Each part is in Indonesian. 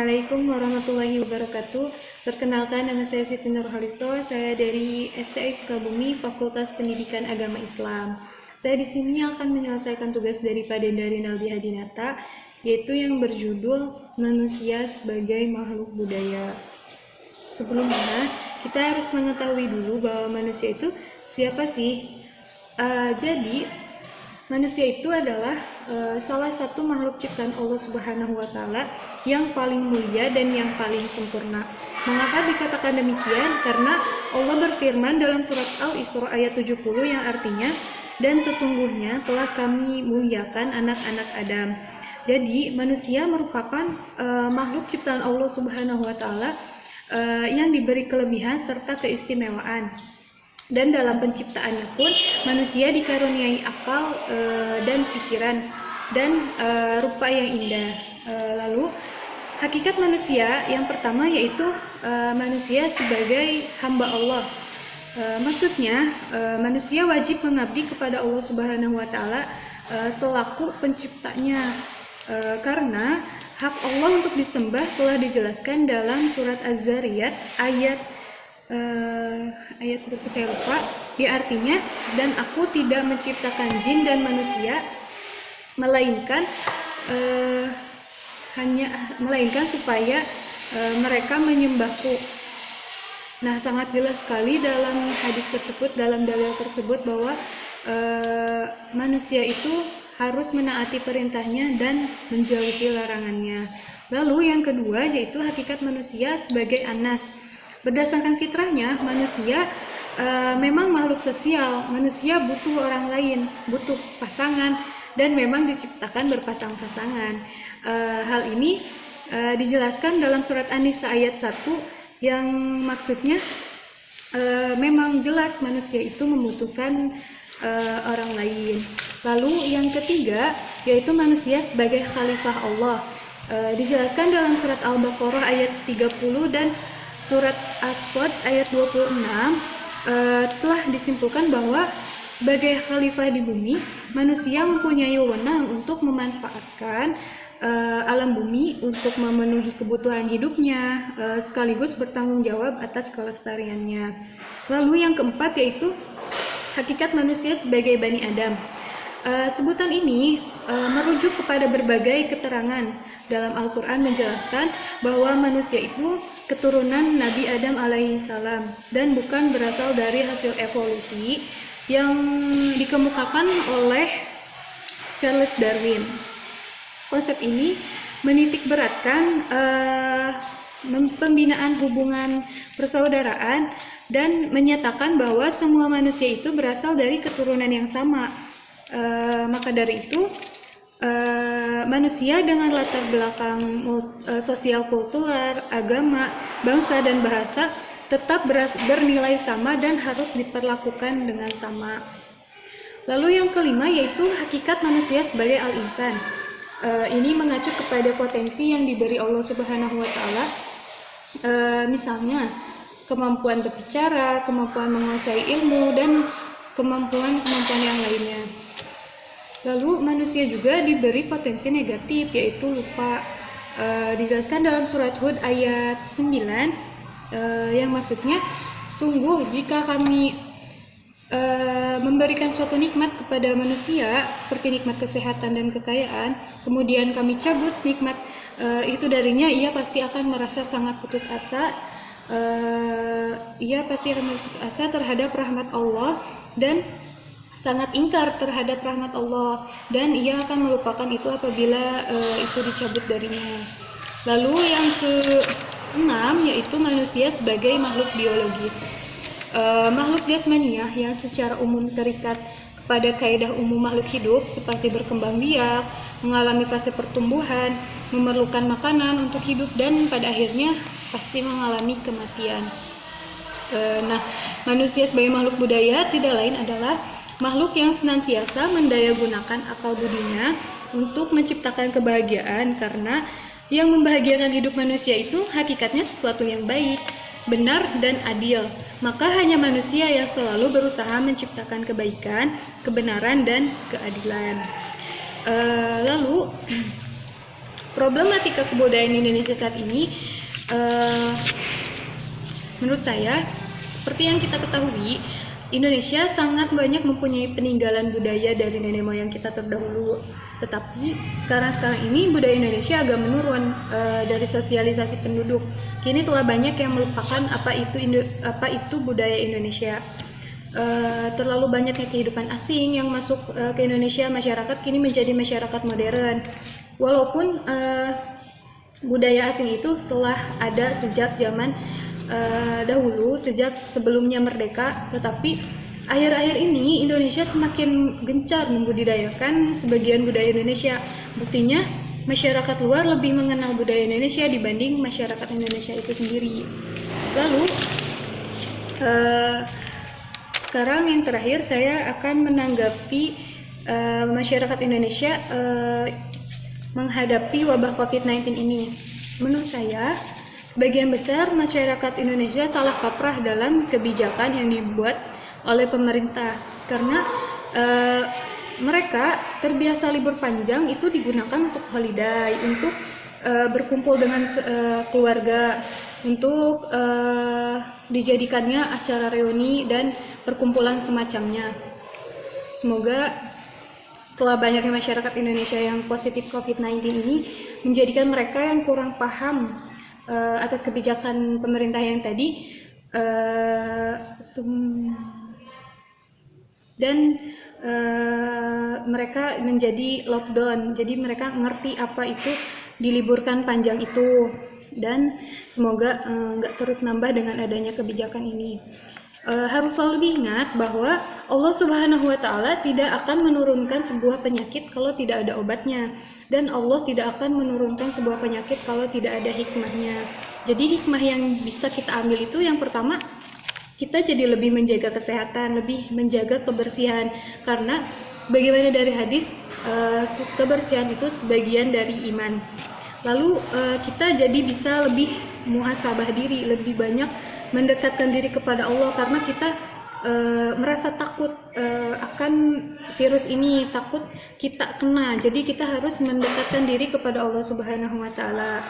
Assalamualaikum warahmatullahi wabarakatuh. Perkenalkan, nama saya Siti Nurhaliso. Saya dari STI Sukabumi, Fakultas Pendidikan Agama Islam. Saya di sini akan menyelesaikan tugas dari Pak Denda Rinaldi Hadinata, yaitu yang berjudul Manusia sebagai Makhluk Budaya. Sebelumnya, kita harus mengetahui dulu bahwa manusia itu siapa sih? Jadi, manusia itu adalah salah satu makhluk ciptaan Allah Subhanahu wa Ta'ala yang paling mulia dan yang paling sempurna. Mengapa dikatakan demikian? Karena Allah berfirman dalam surat Al-Isra ayat 70 yang artinya, dan sesungguhnya telah kami muliakan anak-anak Adam. Jadi manusia merupakan makhluk ciptaan Allah Subhanahu wa Ta'ala yang diberi kelebihan serta keistimewaan. Dan dalam penciptaannya pun manusia dikaruniai akal dan pikiran dan rupa yang indah. Lalu hakikat manusia yang pertama yaitu manusia sebagai hamba Allah. Maksudnya manusia wajib mengabdi kepada Allah Subhanahu wa Ta'ala selaku penciptanya, karena hak Allah untuk disembah telah dijelaskan dalam surat Az-Zariyat ayat saya lupa, artinya, dan aku tidak menciptakan jin dan manusia melainkan supaya mereka menyembahku. Nah, sangat jelas sekali dalam hadis tersebut, dalam dalil tersebut, bahwa manusia itu harus menaati perintahnya dan menjauhi larangannya. Lalu yang kedua yaitu hakikat manusia sebagai anas. Berdasarkan fitrahnya, manusia memang makhluk sosial. Manusia butuh orang lain, butuh pasangan, dan memang diciptakan berpasang-pasangan. Hal ini dijelaskan dalam surat An-Nisa ayat 1 yang maksudnya memang jelas manusia itu membutuhkan orang lain. Lalu yang ketiga yaitu manusia sebagai khalifah Allah. Dijelaskan dalam surat Al-Baqarah ayat 30 dan surat As-Sadd ayat 26 telah disimpulkan bahwa sebagai khalifah di bumi, manusia mempunyai wewenang untuk memanfaatkan alam bumi untuk memenuhi kebutuhan hidupnya, sekaligus bertanggung jawab atas kelestariannya. Lalu yang keempat yaitu hakikat manusia sebagai Bani Adam. Sebutan ini merujuk kepada berbagai keterangan dalam Al-Quran menjelaskan bahwa manusia itu keturunan Nabi Adam alaihi salam dan bukan berasal dari hasil evolusi yang dikemukakan oleh Charles Darwin. Konsep ini menitik beratkan pembinaan hubungan persaudaraan dan menyatakan bahwa semua manusia itu berasal dari keturunan yang sama. Maka dari itu manusia dengan latar belakang sosial kultural, agama, bangsa, dan bahasa tetap bernilai sama dan harus diperlakukan dengan sama. Lalu yang kelima yaitu hakikat manusia sebagai al-insan. Ini mengacu kepada potensi yang diberi Allah Subhanahu wa Ta'ala, misalnya kemampuan berbicara, kemampuan menguasai ilmu, dan kemampuan-kemampuan yang lainnya. Lalu manusia juga diberi potensi negatif yaitu lupa. Dijelaskan dalam surat Hud ayat 9 yang maksudnya, sungguh jika kami memberikan suatu nikmat kepada manusia seperti nikmat kesehatan dan kekayaan, kemudian kami cabut nikmat itu darinya, ia pasti akan merasa sangat putus asa. Ia pasti akan putus asa terhadap rahmat Allah dan sangat ingkar terhadap rahmat Allah, dan ia akan melupakan itu apabila itu dicabut darinya. Lalu yang keenam yaitu manusia sebagai makhluk biologis. Makhluk jasmaniah yang secara umum terikat kepada kaidah umum makhluk hidup seperti berkembang biak, mengalami fase pertumbuhan, memerlukan makanan untuk hidup, dan pada akhirnya pasti mengalami kematian. Nah, manusia sebagai makhluk budaya tidak lain adalah makhluk yang senantiasa mendayagunakan akal budinya untuk menciptakan kebahagiaan, karena yang membahagiakan hidup manusia itu hakikatnya sesuatu yang baik, benar, dan adil. Maka hanya manusia yang selalu berusaha menciptakan kebaikan, kebenaran, dan keadilan. Lalu problematika kebudayaan Indonesia saat ini, menurut saya, seperti yang kita ketahui, Indonesia sangat banyak mempunyai peninggalan budaya dari nenek moyang kita terdahulu. Tetapi sekarang ini budaya Indonesia agak menurun dari sosialisasi penduduk. Kini telah banyak yang melupakan apa itu budaya Indonesia. Terlalu banyaknya kehidupan asing yang masuk ke Indonesia, masyarakat kini menjadi masyarakat modern. Walaupun budaya asing itu telah ada sejak zaman dahulu, sejak sebelumnya merdeka, tetapi akhir-akhir ini Indonesia semakin gencar membudidayakan sebagian budaya Indonesia. Buktinya masyarakat luar lebih mengenal budaya Indonesia dibanding masyarakat Indonesia itu sendiri. Lalu sekarang yang terakhir saya akan menanggapi masyarakat Indonesia menghadapi wabah COVID-19 ini. Menurut saya, sebagian besar masyarakat Indonesia salah kaprah dalam kebijakan yang dibuat oleh pemerintah karena mereka terbiasa libur panjang itu digunakan untuk holiday, untuk berkumpul dengan keluarga, untuk dijadikannya acara reuni dan perkumpulan semacamnya. Semoga setelah banyaknya masyarakat Indonesia yang positif COVID-19 ini menjadikan mereka yang kurang paham atas kebijakan pemerintah yang tadi dan mereka menjadi lockdown, jadi mereka ngerti apa itu diliburkan panjang itu, dan semoga nggak terus nambah dengan adanya kebijakan ini. Harus selalu diingat bahwa Allah Subhanahu wa Ta'ala tidak akan menurunkan sebuah penyakit kalau tidak ada obatnya, dan Allah tidak akan menurunkan sebuah penyakit kalau tidak ada hikmahnya. Jadi hikmah yang bisa kita ambil itu yang pertama, kita jadi lebih menjaga kesehatan, lebih menjaga kebersihan, karena sebagaimana dari hadis, kebersihan itu sebagian dari iman. Lalu kita jadi bisa lebih muhasabah diri, lebih banyak mendekatkan diri kepada Allah, karena kita merasa takut akan virus ini, takut kita kena. Jadi kita harus mendekatkan diri kepada Allah Subhanahu wa Ta'ala.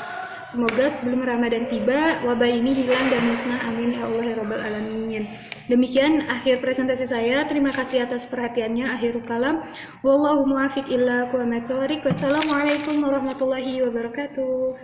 Semoga sebelum Ramadan tiba, wabah ini hilang dan musnah. Amin ya Allah ya Rabbal Alamin. Demikian akhir presentasi saya. Terima kasih atas perhatiannya. Akhirul kalam. Wallahu muwaffiq illa aqwamit thoriq. Wassalamualaikum warahmatullahi wabarakatuh.